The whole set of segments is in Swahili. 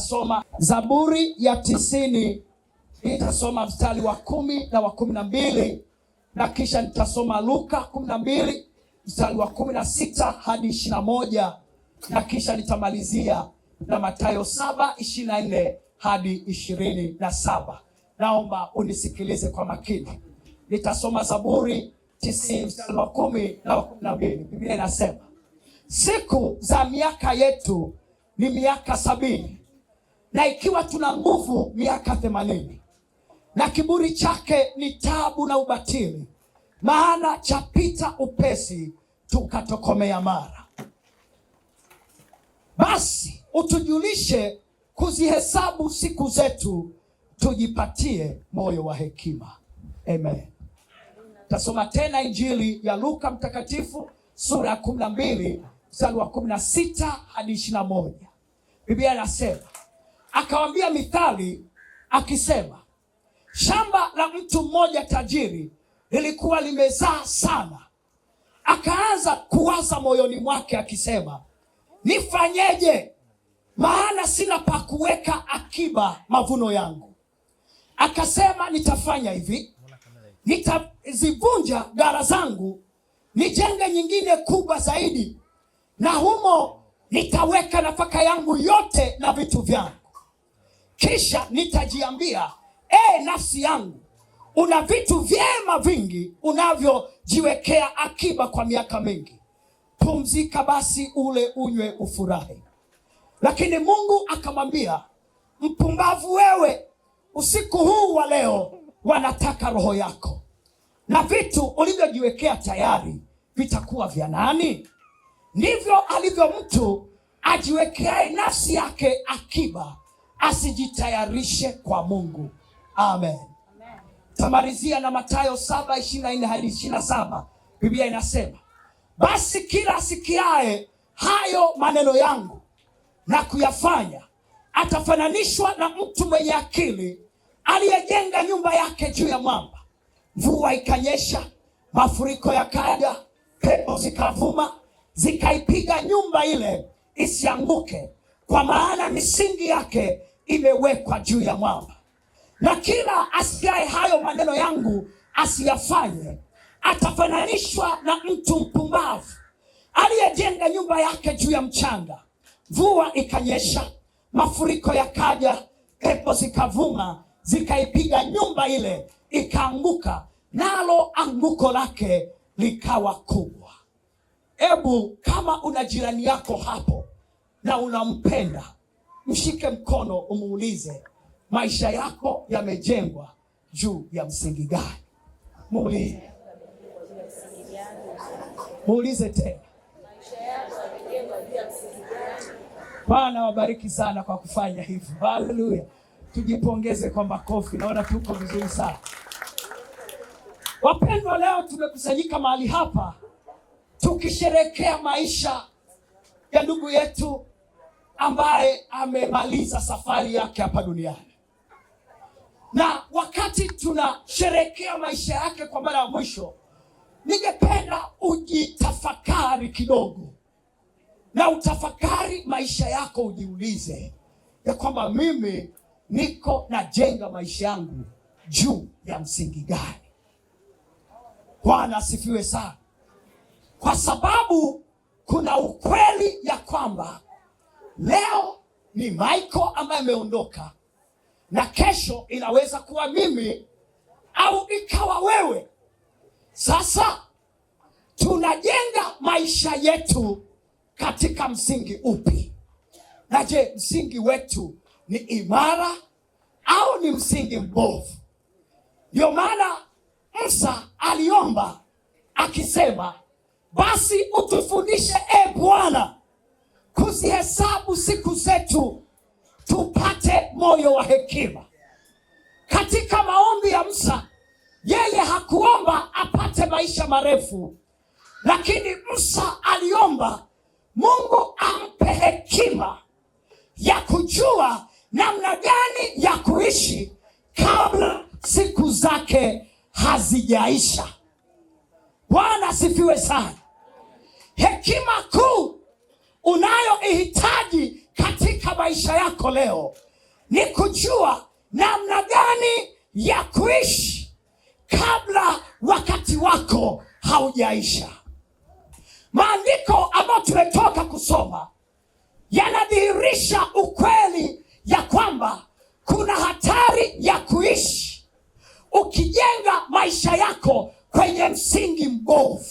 Nitasoma Zaburi ya 90, nitasoma mstari wa 10 na wa 12, na kisha nitasoma Luka 12 mstari wa 16 hadi 21, na kisha nitamalizia na Mathayo 7:24 hadi 27. Naomba unisikilize kwa makini. Nitasoma Zaburi 90 mstari wa 10 na wa 12. Biblia inasema, siku za miaka yetu ni miaka 70, na ikiwa tuna nguvu miaka 80, na kiburi chake ni taabu na ubatili, maana chapita upesi tukatokomea mara. Basi utujulishe kuzihesabu siku zetu, tujipatie moyo wa hekima. Amen. Tasoma tena Injili ya Luka mtakatifu sura ya 12 mstari wa 16 hadi 21. Biblia inasema, akawaambia mithali akisema, shamba la mtu mmoja tajiri lilikuwa limezaa sana. Akaanza kuwaza moyoni mwake akisema, nifanyeje? Maana sina pa kuweka akiba mavuno yangu. Akasema, nitafanya hivi, nitazivunja ghala zangu, nijenge nyingine kubwa zaidi, na humo nitaweka nafaka yangu yote na vitu vyangu. Kisha nitajiambia, nafsi yangu, una vitu vyema vingi unavyojiwekea akiba kwa miaka mingi. Pumzika basi, ule unywe, ufurahi. Lakini Mungu akamwambia, mpumbavu wewe, usiku huu wa leo wanataka roho yako, na vitu ulivyojiwekea tayari vitakuwa vya nani? Ndivyo alivyo mtu ajiwekeaye nafsi yake akiba, asijitayarishe kwa Mungu. Amen. Tamalizia na Mathayo 7:24 hadi 27. Biblia inasema, basi kila asikiaye hayo maneno yangu na kuyafanya atafananishwa na mtu mwenye akili aliyejenga nyumba yake juu ya mwamba. Mvua ikanyesha, mafuriko yakaja, pepo zikavuma, zikaipiga nyumba ile isianguke, kwa maana misingi yake imewekwa juu ya mwamba. Na kila asikiaye hayo maneno yangu asiyafanye atafananishwa na mtu mpumbavu aliyejenga nyumba yake juu ya mchanga. Mvua ikanyesha, mafuriko yakaja, pepo zikavuma, zikaipiga nyumba ile ikaanguka, nalo anguko lake likawa kubwa. Ebu kama una jirani yako hapo na unampenda, mshike mkono, umuulize, maisha yako yamejengwa juu ya msingi gani? Muulize tena. Bwana wabariki sana kwa kufanya hivyo. Haleluya. Tujipongeze kwa makofi. Naona tuko vizuri sana. Wapendwa, leo tumekusanyika mahali hapa tukisherehekea maisha ya ndugu yetu ambaye amemaliza safari yake hapa duniani. Na wakati tunasherehekea maisha yake kwa mara ya mwisho, ningependa ujitafakari kidogo, na utafakari maisha yako, ujiulize ya kwamba mimi niko najenga maisha yangu juu ya msingi gani? Bwana asifiwe sana. Kwa sababu kuna ukweli ya kwamba leo ni Michael ambaye ameondoka, na kesho inaweza kuwa mimi au ikawa wewe. Sasa tunajenga maisha yetu katika msingi upi? Na je, msingi wetu ni imara au ni msingi mbovu? Ndio maana Musa aliomba akisema, basi utufundishe Bwana kuzihesabu siku zetu, tupate moyo wa hekima. Katika maombi ya Musa, yeye hakuomba apate maisha marefu, lakini Musa aliomba Mungu ampe hekima ya kujua namna gani ya kuishi kabla siku zake hazijaisha. Bwana asifiwe sana. Hekima kuu unayoihitaji katika maisha yako leo ni kujua namna gani ya kuishi kabla wakati wako haujaisha. Maandiko ambayo tumetoka kusoma yanadhihirisha ukweli ya kwamba kuna hatari ya kuishi ukijenga maisha yako kwenye msingi mbovu.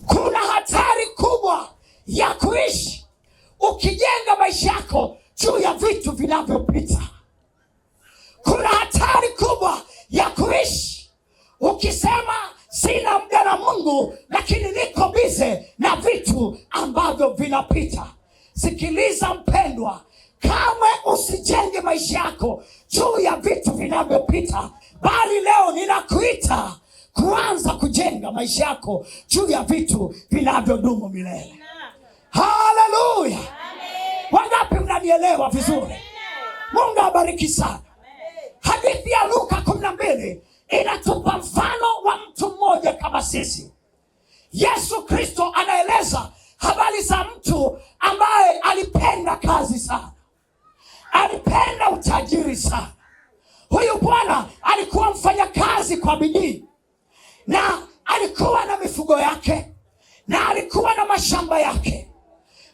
Kuna hatari kubwa ya kuishi ukijenga maisha yako juu ya vitu vinavyopita. Kuna hatari kubwa ya kuishi ukisema sina muda na Mungu, lakini niko bize na vitu ambavyo vinapita. Sikiliza mpendwa, kamwe usijenge maisha yako juu ya vitu vinavyopita, bali leo ninakuita kuanza kujenga maisha yako juu ya vitu vinavyodumu milele. Haleluya! Wangapi mnanielewa vizuri? Mungu abariki sana. Hadithi ya Luka 12 inatupa mfano wa mtu mmoja kama sisi. Yesu Kristo anaeleza habari za mtu ambaye alipenda kazi sana, alipenda utajiri sana. Huyu bwana alikuwa mfanya kazi kwa bidii, na alikuwa na mifugo yake, na alikuwa na mashamba yake.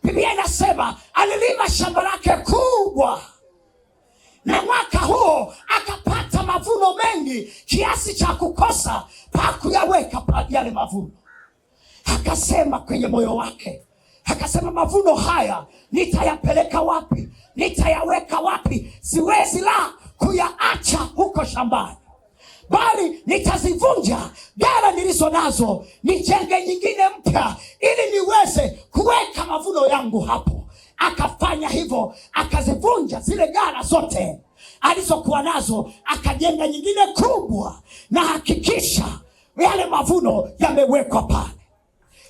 Biblia inasema alilima shamba lake kubwa, na mwaka huo akapata mavuno mengi kiasi cha kukosa pa kuyaweka yale mavuno. Akasema kwenye moyo wake, akasema mavuno haya nitayapeleka wapi? Nitayaweka wapi? Siwezi la kuyaacha huko shambani, bali nitazivunja ghala nilizo nazo, nijenge nyingine mpya ili niweze kuweka mavuno yangu hapo. Akafanya hivyo, akazivunja zile ghala zote alizokuwa nazo, akajenga nyingine kubwa, na hakikisha yale mavuno yamewekwa pale.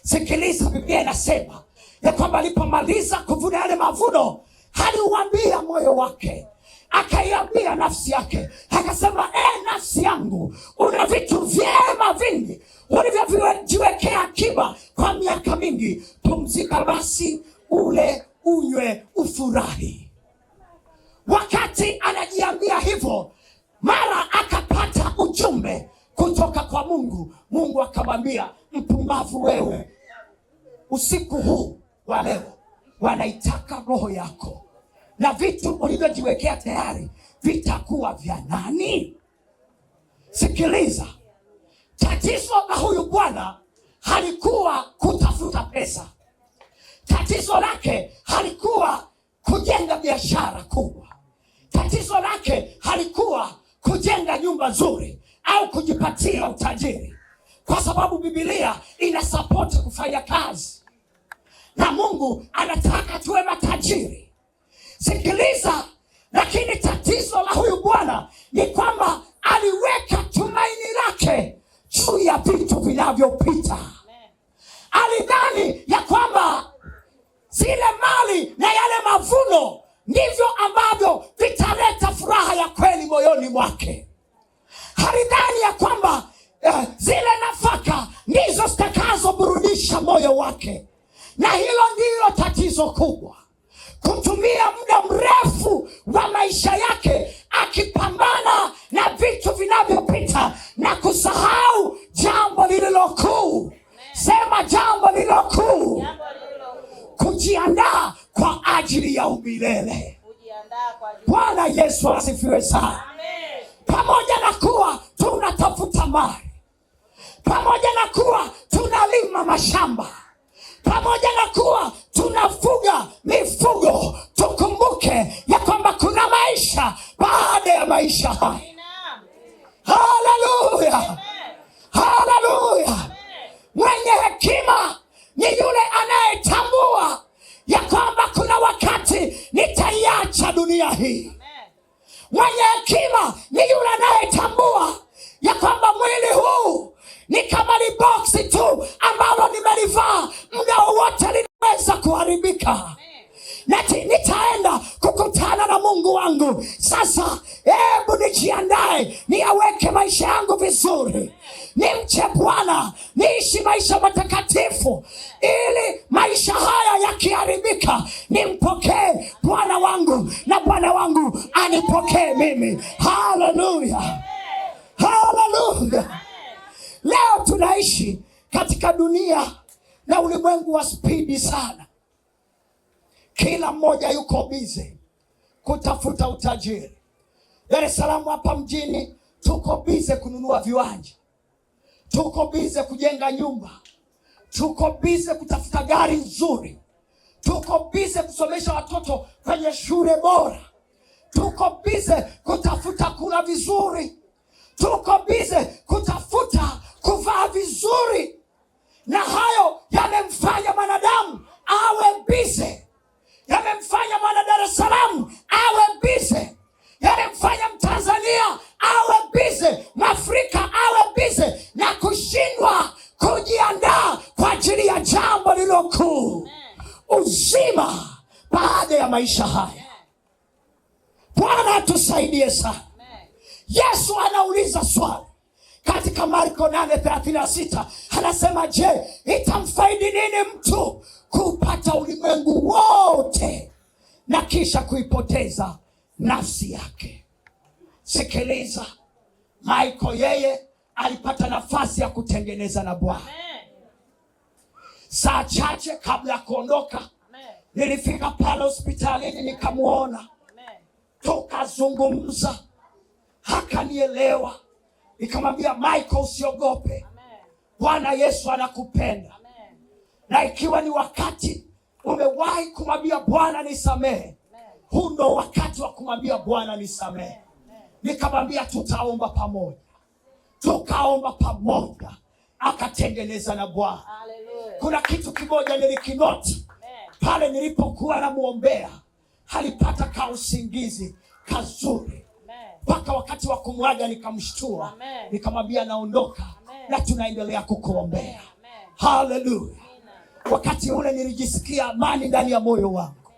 Sikiliza, Biblia inasema ya kwamba alipomaliza kuvuna yale mavuno, aliuambia moyo wake, akaiambia nafsi yake, akasema nafsi yangu, una vitu vyema vingi ulivyojiwekea akiba kwa miaka mingi. Pumzika basi, ule, unywe, ufurahi. Wakati anajiambia hivyo, mara akapata ujumbe kutoka kwa Mungu. Mungu akamwambia, mpumbavu wewe, usiku huu wa leo wanaitaka roho yako, na vitu ulivyojiwekea tayari vitakuwa vya nani? Sikiliza, tatizo la huyu bwana halikuwa kutafuta pesa. Tatizo lake halikuwa kujenga biashara kubwa. Tatizo lake halikuwa kujenga nyumba nzuri au kujipatia utajiri, kwa sababu Biblia inasapoti kufanya kazi, na Mungu anataka tuwe matajiri. Sikiliza, lakini tatizo la huyu bwana ni kwamba aliweka tumaini lake juu ya vitu vinavyopita. Alidhani ya kwamba zile mali na yale mavuno ndivyo ambavyo vitaleta furaha ya kweli moyoni mwake. Alidhani ya kwamba zile nafaka ndizo zitakazoburudisha moyo wake, na hilo ndilo tatizo kubwa. Kutumia muda mrefu wa maisha yake akipambana na vitu vinavyopita na kusahau jambo lililo kuu. Sema jambo lililo kuu. Kujiandaa kwa ajili ya umilele. Bwana Yesu asifiwe sana. Pamoja na kuwa tunatafuta mali, pamoja na kuwa tunalima mashamba, pamoja na kuwa tunafuga mifugo, tukumbuke ya kwamba kuna maisha baada ya maisha haya. Haleluya, haleluya. Mwenye hekima ni yule anayetambua ya kwamba kuna wakati nitaiacha dunia hii. Mwenye hekima ni yule anayetambua ya kwamba mwili huu ni kama ni boksi tu ambalo nimelivaa, muda wowote linaweza kuharibika, na nitaenda kukutana na Mungu wangu. Sasa hebu nijiandae, niaweke maisha yangu vizuri, nimche Bwana, niishi maisha matakatifu, ili maisha haya yakiharibika nimpokee Bwana wangu na Bwana wangu anipokee mimi. Haleluya, haleluya. Leo tunaishi katika dunia na ulimwengu wa spidi sana. Kila mmoja yuko bize kutafuta utajiri. Dar es Salaam hapa mjini tuko bize kununua viwanja, tuko bize kujenga nyumba, tuko bize kutafuta gari nzuri, tuko bize kusomesha watoto kwenye shule bora, tuko bize kutafuta kula vizuri, tuko bize kutafuta kuvaa vizuri. Na hayo yamemfanya mwanadamu awe bize, yamemfanya mwana Dar es Salaam awe bize, yamemfanya Mtanzania awe bize, Mwafrika awe bize, na kushindwa kujiandaa kwa ajili ya jambo lilo kuu, uzima baada ya maisha haya. Bwana tusaidie sana. Yesu anauliza swali katika Marko 8:36, anasema, je, itamfaidi nini mtu kupata ulimwengu wote na kisha kuipoteza nafsi yake? Sikiliza, Michael yeye alipata nafasi ya kutengeneza na Bwana. Saa chache kabla ya kuondoka, nilifika pale hospitalini nikamuona, tukazungumza, hakanielewa. Nikamwambia, Michael, usiogope, Bwana Yesu anakupenda. Na ikiwa ni wakati umewahi kumwambia Bwana nisamehe, huu ndo wakati wa kumwambia Bwana nisamehe. Nikamwambia tutaomba pamoja, tukaomba pamoja, akatengeneza na Bwana. Kuna kitu kimoja nilikinoti pale nilipokuwa namuombea, alipata kausingizi kazuri, mpaka wakati wa kumwaga nikamshtua, nikamwambia naondoka na tunaendelea kukuombea. Haleluya. Wakati ule nilijisikia amani ndani ya moyo wangu,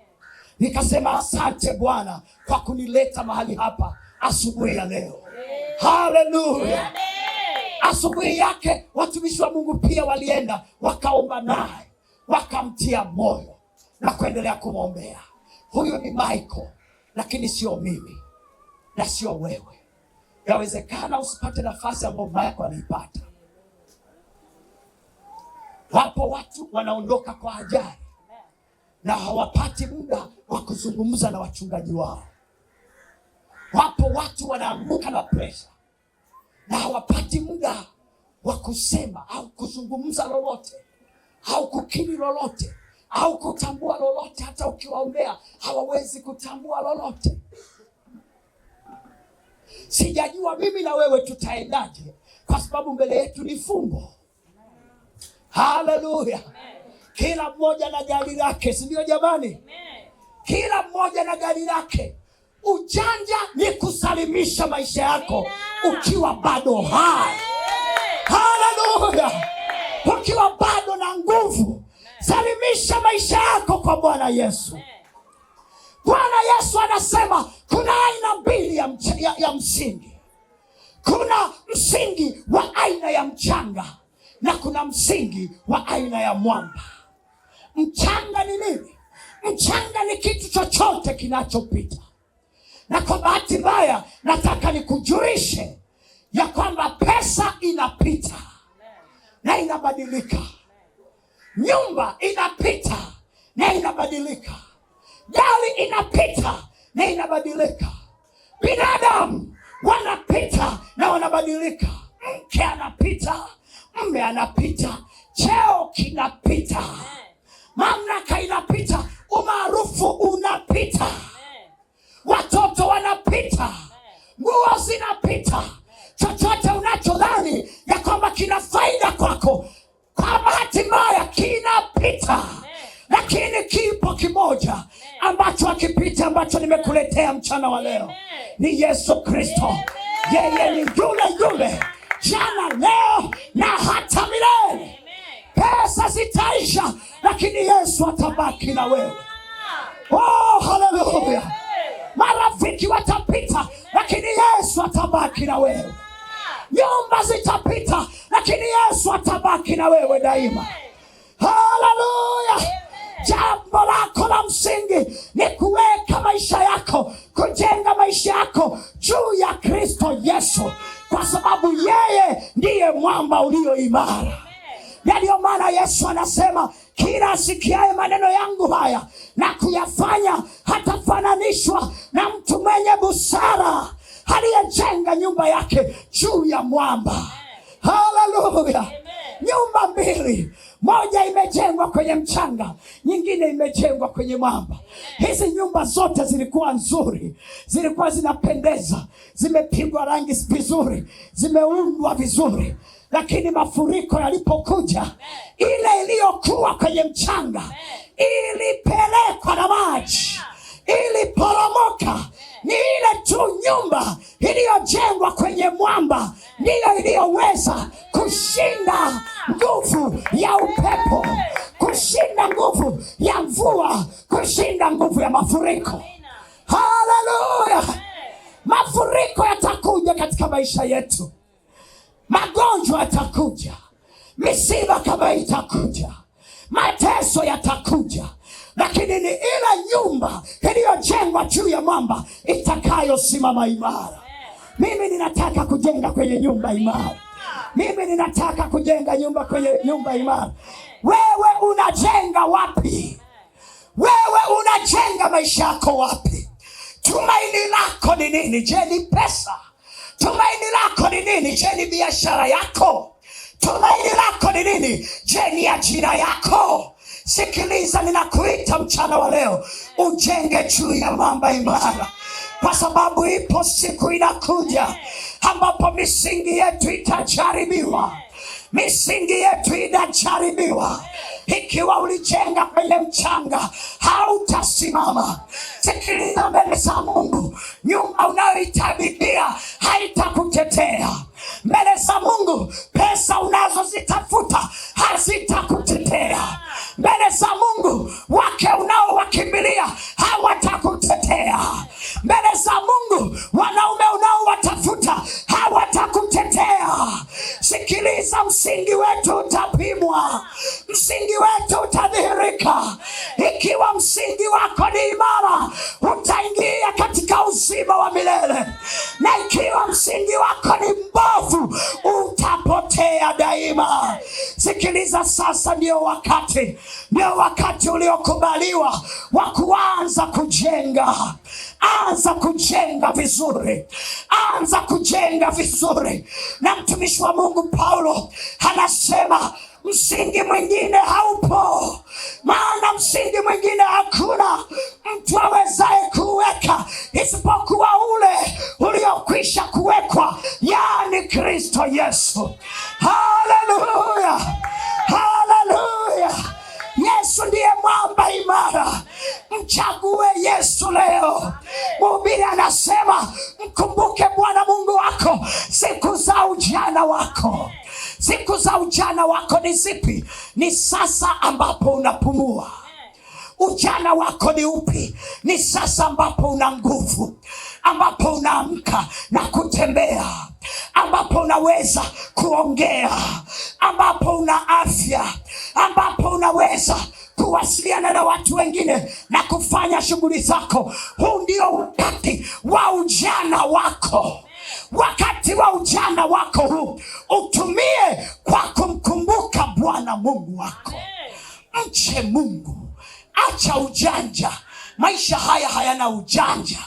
nikasema asante Bwana kwa kunileta mahali hapa asubuhi ya leo. Haleluya. Asubuhi yake watumishi wa Mungu pia walienda wakaomba naye, wakamtia moyo na kuendelea kumwombea. Huyu ni Michael, lakini sio mimi na sio wewe. Yawezekana usipate nafasi ambayo Michael anaipata. Wapo watu wanaondoka kwa ajali na hawapati muda wa kuzungumza na wachungaji wao. Wapo watu wanaanguka na presha na hawapati muda wa kusema au kuzungumza lolote au kukiri lolote au kutambua lolote. Hata ukiwaombea hawawezi kutambua lolote. Sijajua mimi na wewe tutaendaje, kwa sababu mbele yetu ni fumbo. Haleluya. Kila mmoja na gari lake, si ndio jamani? Kila mmoja na gari lake. Ujanja ni kusalimisha maisha yako ukiwa bado hai. Haleluya. Ukiwa bado na nguvu, salimisha maisha yako kwa Bwana Yesu. Bwana Yesu anasema kuna aina mbili ya msingi. Kuna msingi wa aina ya mchanga na kuna msingi wa aina ya mwamba. Mchanga ni nini? Mchanga ni kitu chochote kinachopita. Na kwa bahati mbaya nataka nikujulishe ya kwamba pesa inapita na inabadilika. Nyumba inapita na inabadilika. Gari inapita na inabadilika. Binadamu wanapita na wanabadilika. Mke anapita, mume anapita, cheo kinapita, mamlaka inapita, umaarufu unapita, watoto wanapita, nguo zinapita. Chochote unachodhani ya kwamba kina faida kwako, kwa bahati mbaya kinapita. Lakini kipo kimoja ambacho hakipita, ambacho nimekuletea mchana wa leo, ni Yesu Kristo. Yeye ni yule jana, leo na hata milele. Pesa zitaisha, lakini Yesu atabaki na wewe. Oh, haleluya. Marafiki watapita, lakini Yesu atabaki na wewe. Nyumba zitapita, lakini Yesu atabaki na wewe daima. Haleluya! Jambo lako la msingi ni kuweka maisha yako, kujenga maisha yako juu ya Kristo Yesu, kwa sababu yeye ndiye mwamba ulio imara. Na ndio maana Yesu anasema, kila asikiaye maneno yangu haya na kuyafanya hatafananishwa na mtu mwenye busara aliyejenga nyumba yake juu ya mwamba. Haleluya! Nyumba mbili, moja imejengwa kwenye mchanga, nyingine imejengwa kwenye mwamba. Hizi nyumba zote zilikuwa nzuri, zilikuwa zinapendeza, zimepigwa rangi vizuri, zimeundwa vizuri. Lakini mafuriko yalipokuja, ile iliyokuwa kwenye mchanga ilipelekwa na maji, iliporomoka. Ni ile tu nyumba iliyojengwa kwenye mwamba ndiyo iliyoweza kushinda nguvu ya upepo, kushinda nguvu ya mvua, kushinda nguvu ya mafuriko. Haleluya! Mafuriko yatakuja katika maisha yetu, magonjwa yatakuja, misiba kama itakuja, mateso yatakuja, lakini ni ile nyumba iliyojengwa juu ya mwamba itakayosimama imara. Mimi ninataka kujenga kwenye nyumba imara. Mimi ninataka kujenga nyumba kwenye nyumba imara. Wewe unajenga wapi? Wewe unajenga maisha yako wapi? Tumaini lako ni nini? Je, ni pesa? Tumaini lako ni nini? Je, ni biashara yako? Tumaini lako ni nini? Je, ni ajira yako? Sikiliza, ninakuita mchana wa leo ujenge juu ya mwamba imara, kwa sababu ipo siku inakuja ambapo misingi yetu itajaribiwa. Misingi yetu inajaribiwa. Ikiwa ulijenga kwenye mchanga, hautasimama. Sikiliza, mbele za Mungu, nyumba unayoitabikia haitakutetea. Mbele za Mungu, pesa unazozitafuta hazitakutetea. Mbele za Mungu, wake unaowakimbilia hawatakutetea. Mbele za Mungu, wanaume unaowatafuta hawatakutetea. Sikiliza, msingi wetu utapimwa, msingi wetu utadhihirika. Ikiwa msingi wako ni imara, utaingia katika uzima wa milele, na ikiwa msingi wako ni mbovu, utapotea daima. Sikiliza, sasa ndio wakati uliokubaliwa wa kuanza kujenga. Anza kujenga vizuri, anza kujenga vizuri. Na mtumishi wa Mungu Paulo anasema, msingi mwingine haupo, maana msingi mwingine hakuna mtu awezaye kuweka isipokuwa ule uliokwisha kuwekwa, yani Kristo Yesu. Haleluya, haleluya! Yesu ndiye mwamba imara. Mchague Yesu leo. Mhubiri anasema, mkumbuke Bwana Mungu wako siku za ujana wako. Siku za ujana wako ni zipi? Ni sasa ambapo unapumua. Ujana wako ni upi? Ni sasa ambapo una nguvu, ambapo unaamka na kutembea, ambapo unaweza kuongea, ambapo una afya, ambapo unaweza kuwasiliana na watu wengine na kufanya shughuli zako. Huu ndio wakati wa ujana wako. Wakati wa ujana wako huu utumie kwa kumkumbuka Bwana Mungu wako. Mche Mungu, acha ujanja. Maisha haya hayana ujanja.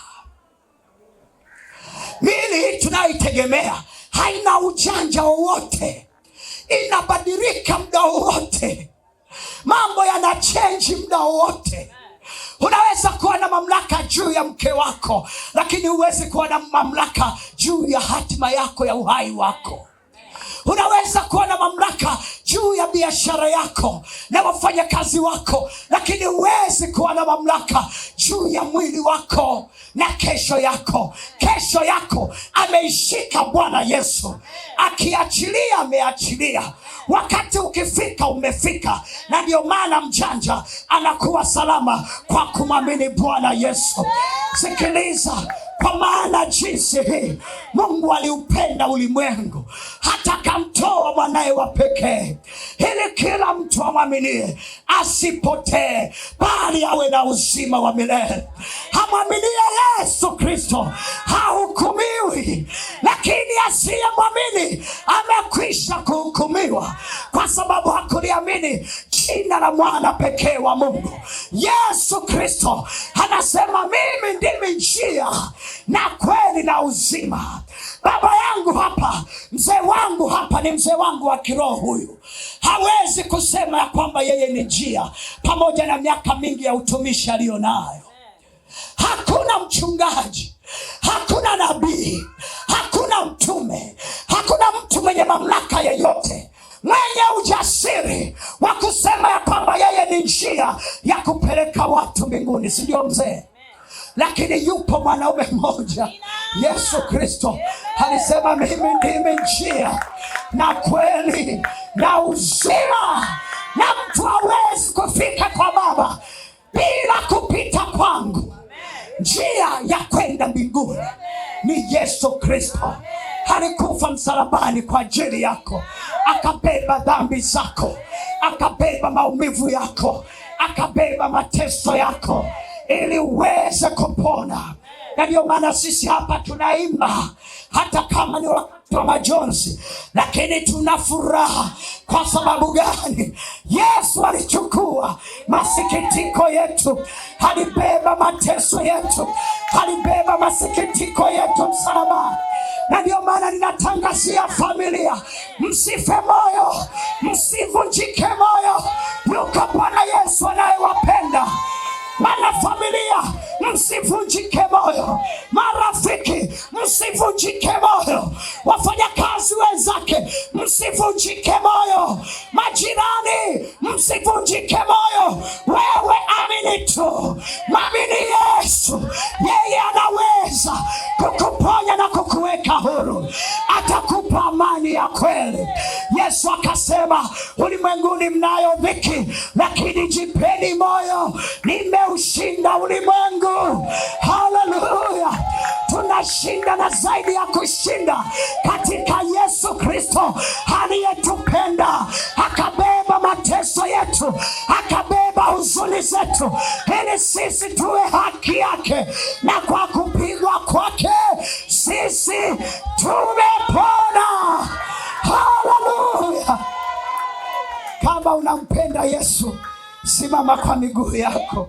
Mili hii tunayoitegemea haina ujanja wowote, inabadilika muda wowote, mambo yana change muda wowote. Unaweza kuwa na mamlaka juu ya mke wako, lakini huwezi kuwa na mamlaka juu ya hatima yako ya uhai wako. Unaweza kuwa na mamlaka juu ya biashara yako na wafanyakazi wako, lakini huwezi kuwa na mamlaka juu ya mwili wako na kesho yako. Kesho yako ameishika Bwana Yesu. Akiachilia, ameachilia. Wakati ukifika, umefika. Na ndio maana mjanja anakuwa salama kwa kumwamini Bwana Yesu. Sikiliza, Kwa maana jinsi hii Mungu aliupenda ulimwengu hata akamtoa mwanaye wa pekee, ili kila mtu amwaminie asipotee, bali awe na uzima wa milele. Amwaminie Yesu Kristo hahukumiwi, lakini asiyemwamini amekwisha kuhukumiwa, kwa sababu hakuliamini jina la mwana pekee wa Mungu. Yesu Kristo anasema, mimi ndimi njia na kweli na uzima. Baba yangu hapa, mzee wangu hapa, ni mzee wangu wa kiroho huyu, hawezi kusema ya kwamba yeye ni njia, pamoja na miaka mingi ya utumishi aliyonayo. Hakuna mchungaji, hakuna nabii, hakuna mtume, hakuna mtu mwenye mamlaka yeyote mwenye ujasiri wa kusema ya kwamba yeye ni njia ya kupeleka watu mbinguni, si ndio mzee? Lakini yupo mwanaume mmoja, Yesu Kristo alisema, mimi ndimi njia na kweli na uzima, na mtu hawezi kufika kwa Baba bila kupita kwangu. Njia ya kwenda mbinguni ni Yesu Kristo. Alikufa msalabani kwa ajili yako, akabeba dhambi zako, akabeba maumivu yako, akabeba mateso yako, ili uweze kupona. Na ndio maana sisi hapa tunaimba, hata kama ni wakati wa majonzi, lakini tuna furaha. Kwa sababu gani? Yesu alichukua masikitiko yetu, alibeba mateso yetu, alibeba masikitiko yetu msalabani. Na ndio maana ninatangazia familia, msife moyo, msivunjike moyo. Yuko Bwana Yesu anayewapenda. Wana familia, msivunjike moyo. Marafiki, msivunjike moyo. Wafanyakazi wenzake, msivunjike moyo. Majirani, msivunjike moyo. Wewe amini tu, mwamini Yesu. Yeye anaweza kukuponya na kukuweka huru, atakupa amani ya kweli. Yesu akasema, ulimwenguni mnayo dhiki, lakini jipeni moyo, nimeushinda ulimwengu. Haleluya! Tunashinda na zaidi ya kushinda katika Yesu Kristo aliyetupenda, akabeba mateso yetu, akabeba huzuni zetu, ili sisi tuwe haki yake, na kwa kupigwa kwake sisi tumepona. Haleluya! Kama unampenda Yesu, simama kwa miguu yako.